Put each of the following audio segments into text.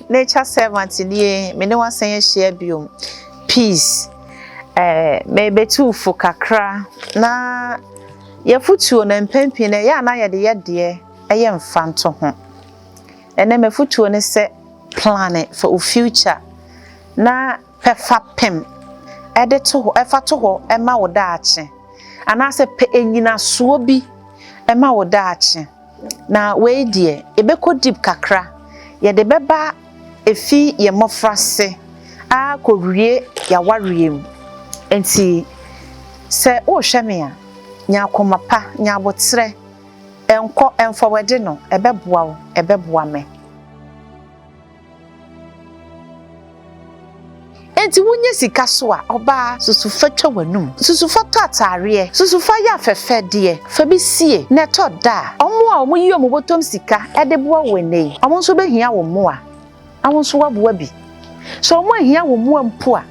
Nature servant nie me ne wasan share biom peace maybe too for kakra na ye futuo na mpempi na ya na ye de eye mfanto ho ene me futuo ne se plan for future na pefa pem ede to ho efa to ho ema wo daache ana se pe enyina so bi ema wo daache na we die ebeko deep kakra ye de beba efi ye mofrase a kowie ya wariem enti se o hweme a nya komapa nya botre enko enfowede no ebeboa wo ebeboa me enti wunye sika so a oba susufa twa wanum susufa to atare susufa ya fefede fa bi sie na to da omo a omo yi omo botom sika edeboa wene omo so behia wo mo a awon so waboa bi so omo ahia wo mo ampo a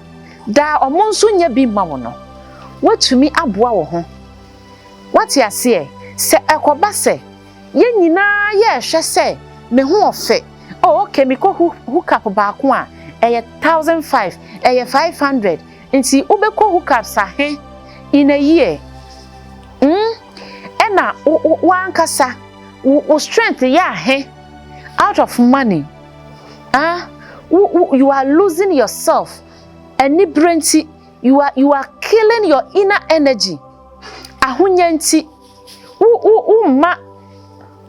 da omo nso nya bi ma wo no watumi aboa wo ho wati ase se ekoba se ye nyina ye hwe se me ho ofe oh okay me ko hook up ba ko a eye 1500 eye 500 nti ubeko hook up sa he in a year ena wan kasa wo strength ya he out of money you are losing yourself and you are killing your inner energy ahunyanti ma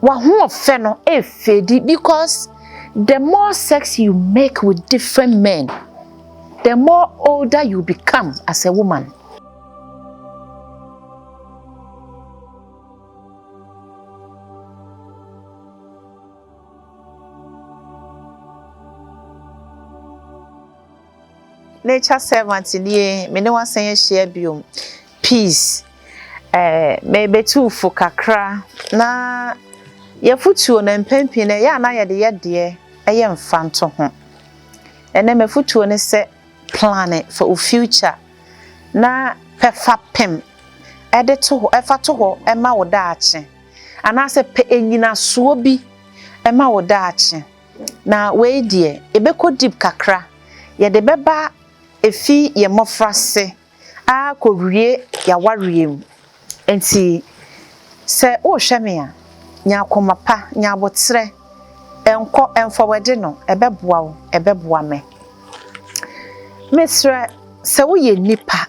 wa hu ofe no efedi because the more sex you make with different men the more older you become as a woman. Nature servant nie me ne wasan share biom peace maybe too for kakra na ye futuo na mpempi na ya na ye de eye mfanto ho ene me futuo ne se plan for future na pefa pem ede to ho efa to ho ema wo daache ana se pe enyina so bi ema wo daache na we die ebeko deep kakra ye de beba efi ye mofrase a kowie ya wariem enti se o hweme a nya komapa nya botre enko enfowede no ebeboa wo ebeboa me mesre se wo ye nipa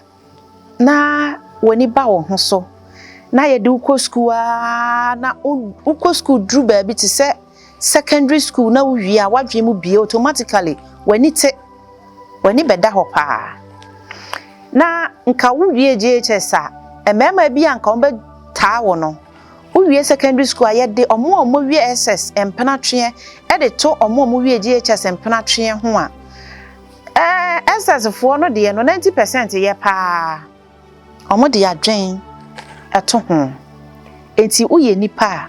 na woni ba wo ho so na ye de uko school na uko school dru ba bi ti se secondary school na wo wi a wadwe mu bie automatically wani beda ho pa na nka wo wie JHS a emema bi anka wo be taa wo no wo wie secondary school ayede omo wie SS empenatwe e de to omo wie JHS empenatwe ho a SS fo no de no 90% ye pa omo de adwen eto ho enti wo ye nipa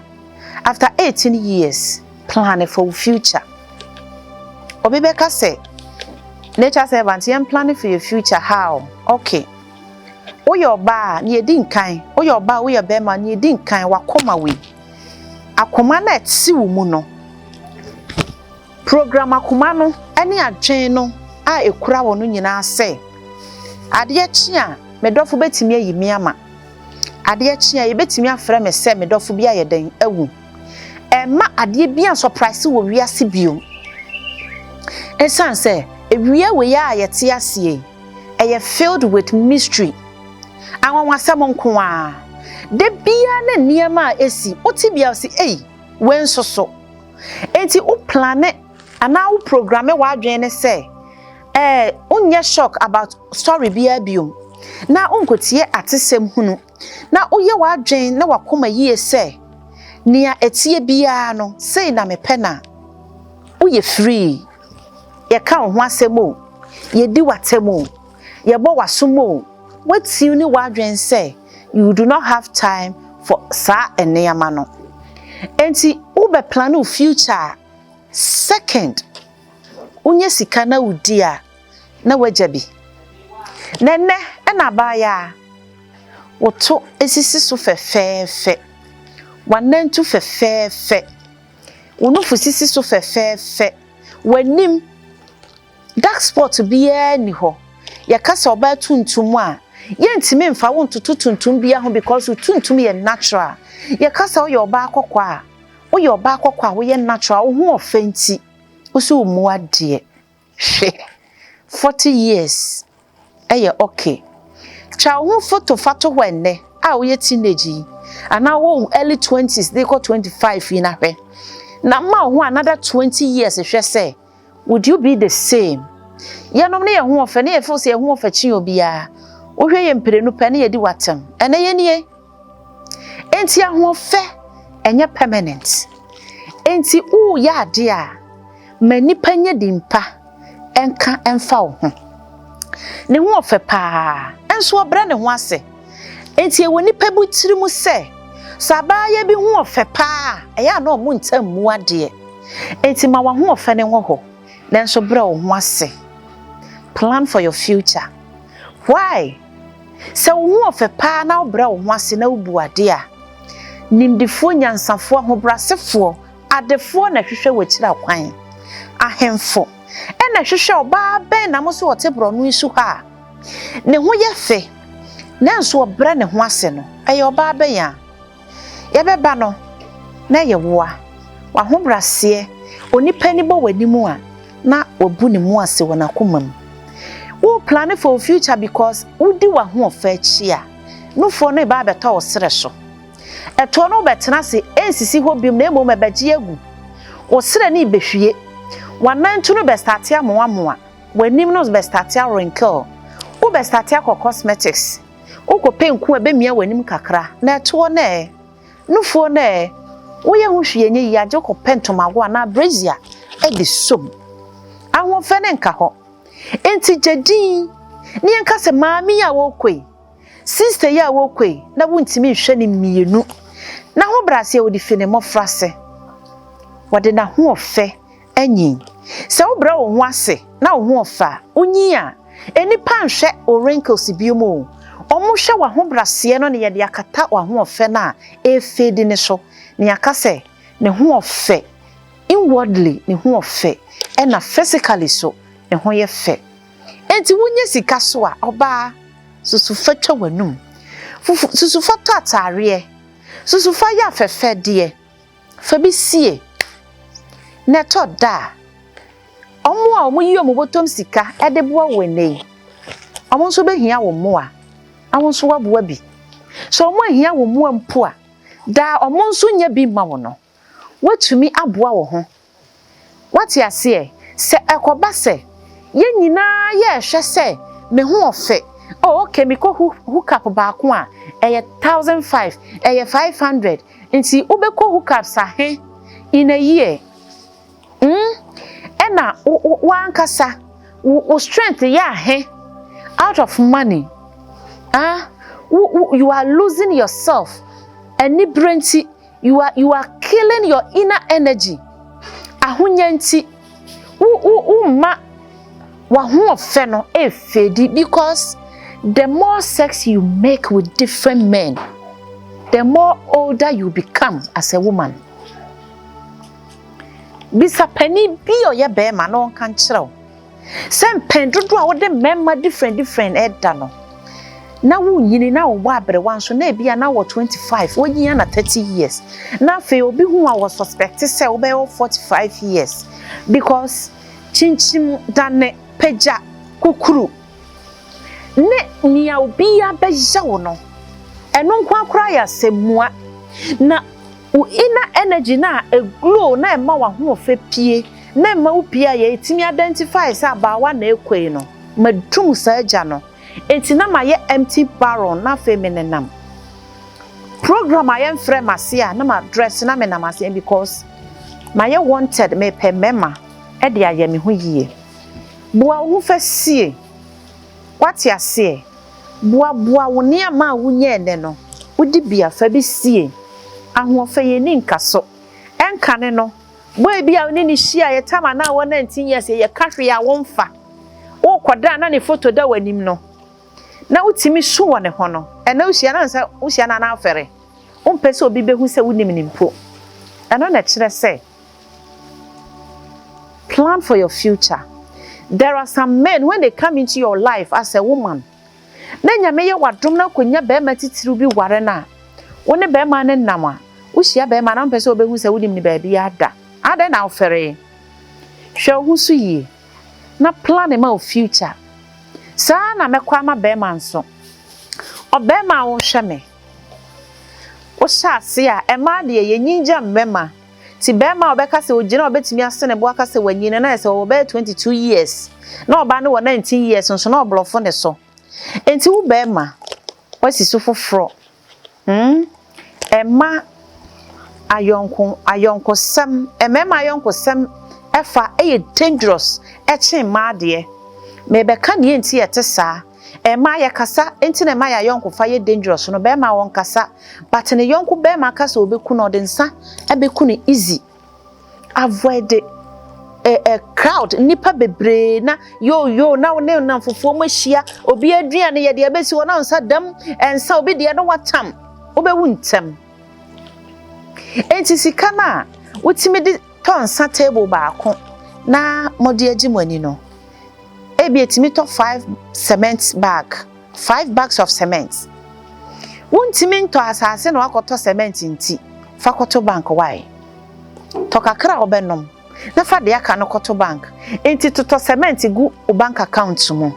after 18 years plan for future obebeka say nature servant you planning for your future how okay your ba na yedi nkan your ba wo your bema na yedi nkan wakoma we akoma na eti wo mu no program akoma no ene adwen no a ekura wo no nyina se ade achi a medofo betimi ayimi ama ade achi a ye betimi afra me se medofo bi ayeden awu ma ade bi an surprise wo wiase bio esanse ewie we ya yete asie eye filled with mystery anwanwasem nko a de bia na niema esi otibia osi wensoso enti o plane ana o program wa adwen ne se unye shock about story bia biom na onkotie atesem hunu na oye wa adwen na wakoma yie se nia etie bia no sei na mepena oye free ye ka ho asemo ye di watemo ye bo wasomo wetiu ni wadwen say you do not have time for sa eneyama no enti ube plan of future second unye sika na udi a na wajabi nene na baya woto esisi so fefefe wanentu fefefe unufu sisi so fefefe wanim dark spot biya ni ho ye kasa oba tuntum a ye ntime mfa wo ntutu tuntum biya ho because tuntum ye natural ye kasa wo ye oba akokwa a wo ye oba akokwa wo ye natural wo ho ofenti wo so mu ade 40 years eye okay cha wo photo fato wenne a wo ye teenage ana wo early 20s they go 25 ina hwe na ma ho another 20 years hwe say would you be the same ya no ne ye ho ofa ne ye fo se ye ho ofa chi obia wo hwe ye mpere no pa ne ye di watam ene ye nie enti ho ofa enye permanent enti u ya ade a manipa nya dimpa enka emfa wo ho ne ho ofa pa enso obra ne ho ase enti e woni pa bu tiri mu se sabaya bi ho ofa pa eya na omu ntam mu ade enti ma wa ho ofa ne ho nanso bra wo ho ase plan for your future why so wo ofa pa na bra wo ho ase na ubu ade a nimdifo nyansafo ho brasefo adefo na hwehwe wachira kwan ahemfo ena hwehwe oba ben na mo so otebro no isu ha ne ho ye fe nanso obra ne ho ase no eye oba ben ya ye beba no na ye woa wa ho brase onipa ni bo wanimu a na obu ne mu ase wona komam wo plan for future because udi wa ho ofa chi a no fo no ba beta o sere so eto no betena se ensisi ho bim na emo mabagi agu o sere ni behwie wanantu no be start amoamoa wanim no be start wrinkle wo be start cosmetics wo ko penku abemia wanim kakra na eto na nufo na wo ye ho hwie nye yi age ko pentomago na brazier e de som ahofe ne nka ho enti jedin ni enka se maami ya wo koi sister ya wo koi na wuntimi hwe ne mienu na ho brase wo di fine mo frase wode na ho ofe anyi se wo bra wo ho ase na wo ho ofa onyi a eni panhwe o wrinkles biomo omo hwe wa ho brase no ne ye de akata wa ho ofe na e fade ne so ne akase ne ho ofe inwardly ne ho ofe na physically so ne ho ye fe enti wunye sika so a oba susu fatwa wanum susu fatwa atare susu fa ya fefe de fa bi sie ne to da omo a omo yi omo botom sika ede boa wenei omo so behia wo mo a awon so waboa bi so omo ahia wo mo ampo a da omo nso nya bi ma wo no watumi aboa wo ho wati ase se ekoba se ye nyina ye hwe se me ho ofe oh okay me ko hook up ba ko a eye 1500 eye 500 nti ubeko hook up sahe in a year ena wan kasa wo strength ya he out of money you are losing yourself any brainty you are killing your inner energy ahunyanti ma wa hu ofe no e fedi because the more sex you make with different men the more older you become as a woman bisa pani bi oye be ma no kan kire sem pendodo a wode memma different edda no na wo nyini na wo abere wanso na bia na wo 25 wo nyiya na 30 years na fe obi hu a wo suspect say wo be 45 years because chinchim dane peja kukuru ne nia obi abeja wo no eno nkwa akura ya semua na wo inner energy na a glow na ema wa ho ofe pie na ema wo pie ya etimi identify say abawa na ekwei no madum saja no enti na maye empty barrel na feminine program I frame asia na ma dress na me na asia because maye wanted me pe mema e de aye me ho yie bua wo fa sie wati ase bua wo ne ma wo nye ne no wodi bia fa bi sie ahofa ye ni nkaso enka ne no boy bia oni ni hia ye tama na wo 19 years ye kahwe ya wo mfa wo koda na ne photo da wanim no na utimi so wone ho no ena uhia na nsa uhia na afere umpese obi behu se wonim nimpo eno na kire se Plan for your future. There are some men when they come into your life as a woman. Nenya meye wadom na konya be ma titiru bi ware na. Wone be ma ne nama. Ushia be ma na mpese obehu se wonim ni ba bia ada. Ada na ofere. Hwe hu so yi. Na plan ma o future. Sa na mekwa ma be ma nso. Obe ma wo hwe me. Wo sha se a e ma de ye nyinja mmema. Ti be ma obeka se ogina obetimi ase ne bo aka se wanyine na se obe 22 years. Na oba ne wo 19 years nso na oblofo ne so. Enti wo be ma wasi so foforo. Emma ayonko sam emema ayonko sam efa eye dangerous eche ma de me be ka ne enti yete saa emma ye kasa enti na ma ya yonko fa ye dangerous no be ma won kasa but ne yonko be ma kasa obeku no de nsa ebeku ne easy avoid a crowd nipa bebre na yo na wona na fofo mahia obi aduane ye de abesi wona nsa dam ensa obi de no watam obewu ntem enti sika na wotimi de tonsa table baako na modi agimani no ebi etimi to 5 cement bag 5 bags of cement wontimi nto asase na wakoto cement nti fakoto bank why to kakra obenom na fa de aka no koto bank enti to cement gu o bank account mu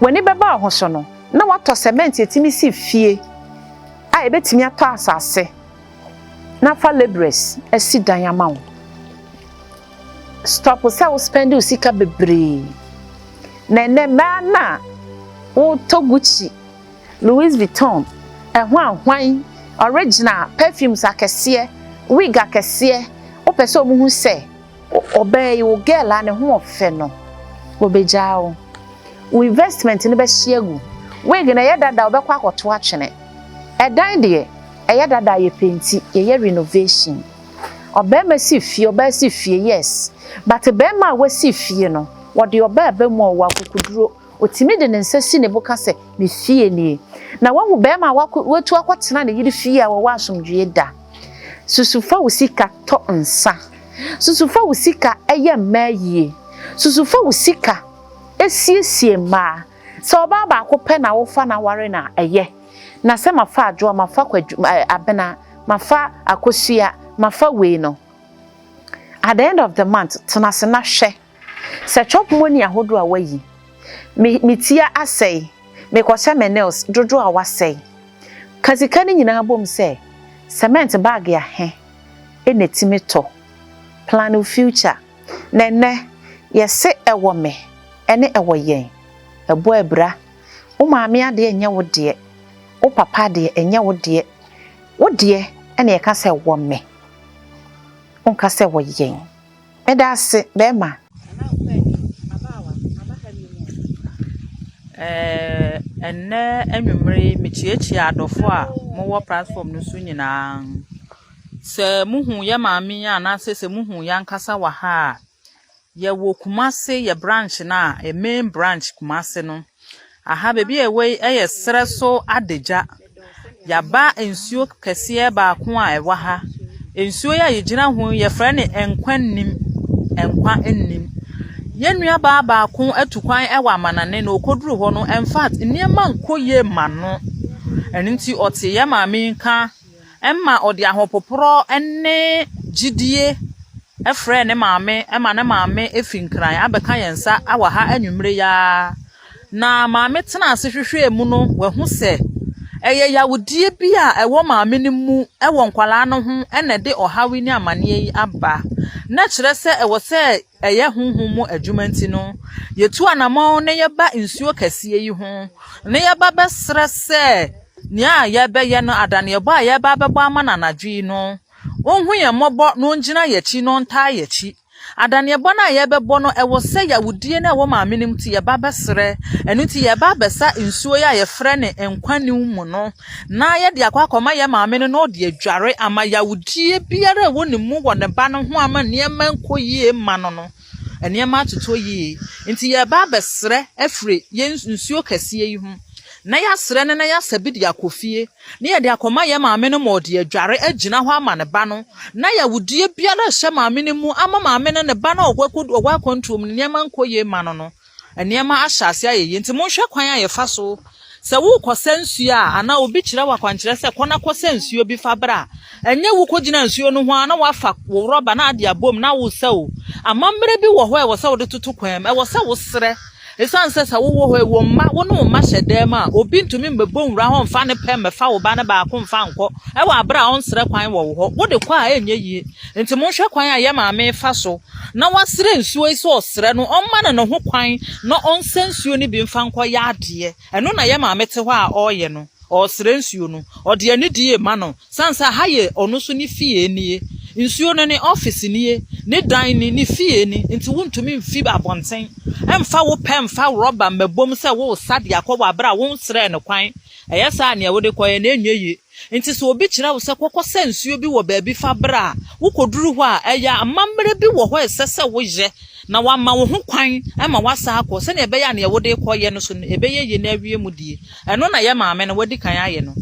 wani beba ho so no na wato cement etimi si fie a ebetimi ato asase na fa laborers esi dan amawo stop say we spend usika bebre na mana o to Gucci Louis Vuitton ahwan original perfumes akese wig akese o pese o mu hu se obey wo girl ane ho ofe no obejao wo investment ne be hiegu wig na yedada obekwa akoto achene edan de yedada ye penti ye renovation obema si fie yes but bema we si fie no wode obeba mu owa kokuduro otimi de nsasi ne boka se me fie ni na wahu bema wetu akotena ne yiri fie a wo asomdwe da susufa usika to nsa susufa usika eye maye susufa usika esiesie ma so baba akope na wo fa na ware na eye na se mafa adwo mafa abena mafa akosua mafa we no at the end of the month tunase na hwe se chop money ahodo a wayi me tia asai me kwose me nails dodo a wasai kazika ni nyina bom se cement bag ya he enetimi to plan of future nene yese ewo me ene ewo yen ebo ebra wo maame ade enye wo de wo papa de enye wo de ene yeka se wo me onka se wo yen eda se be ma enne enwumre mechiachi adofo a mo wo platform no so nyina se muhu ya maami ya na se muhu ya nkasa wa ha ye wo Kumase ye branch na a main branch Kumase no aha bebi ewe eye sere so adeja ya ba ensuo kese ba ko a ewa ha ensuo ya yegina ho ye frɛ ne enkwa ennim yenua ba ko atukwan ewa manane na okoduru ho no in fact niema nkoye ma no eninti ote ya maami nka emma odi ahopoporo enne gidie efre ne maame emma ne maame efinkran abeka yensa awa ha anwumre ya na maame tena ase hwehwe emu no wahu se eye yawudie bi a ewo maame ne mu ewo nkwala no ho ene de ohawe ni amane yi aba na kire se ewo se eye hunhun mu adwumanti no yetu anamo ne yeba nsuo kase yi ho ne yeba besre se nya yebe ye no adane yeba yeba bebo amana nadwi no onhu ye mobo no ngina yechi no nta yechi adane yebo na yebebo no ewo se yawudie na ewo maame nim ti yeba besre enu ti yeba besa nsuo ya ye frɛ ne enkwani mu no na ye de akwa ye maame no de adware ama yawudie biara ewo ne mu wo ne ba no ho ama niema nkoyie ma no eniema atoto yi nti yeba besre afre ye nsuo kase yi ho na ya sere ne na ya sabi de akofie na ya de akoma ya maame no mo de adware agina ho ama ne ba no na ya wudie biara hye maame ne mu ama maame ne ba na ogwa kontom ne ma nkoye ma no enema ahyase aye nti monhwe kwan aye fa so se wo kosensuo a ana obi kire wakwankyere se kona kosensuo bi fa bra enye wo kogina nsuo no ho ana wafa wo roba na ade abom na wo sew amammere bi wo ho e wo se wo de tutu kwan e wo se wo sere esanse se wo ho e wo ma wo no ma hyedem a obi ntumi mbebon wura ho mfa ne pe mefa wo ba ne ba ko mfa nko e wo abra on sere kwan wo ho wo de kwa enye yie nti monhwe kwan aye maame fa so na wasere nsuo iso osere no omma ne ho kwan na onsensuo ni bi mfa nko ya ade eno na ye maame te ho a oye no osere nsuo no ode ani die ma no sansa haye ono so ni fie nie nsuo no ne office nie ne dan ni fie ni nti wontumi mfi ba bonten emfa wo pem fa roba mabom se wo sade akwa abra wo sere ne kwan eyesa ne wo de koye na enye nti so obi kira wo se kokko sensuo bi wo baabi fa bra wo koduru ho a eya amammere bi wo ho esese wo je na wama wo ho kwan ema wasa akọ se na ebe ya na wo de koye no so ebe ye na awie mu die eno na ye maame no wadi kan aye no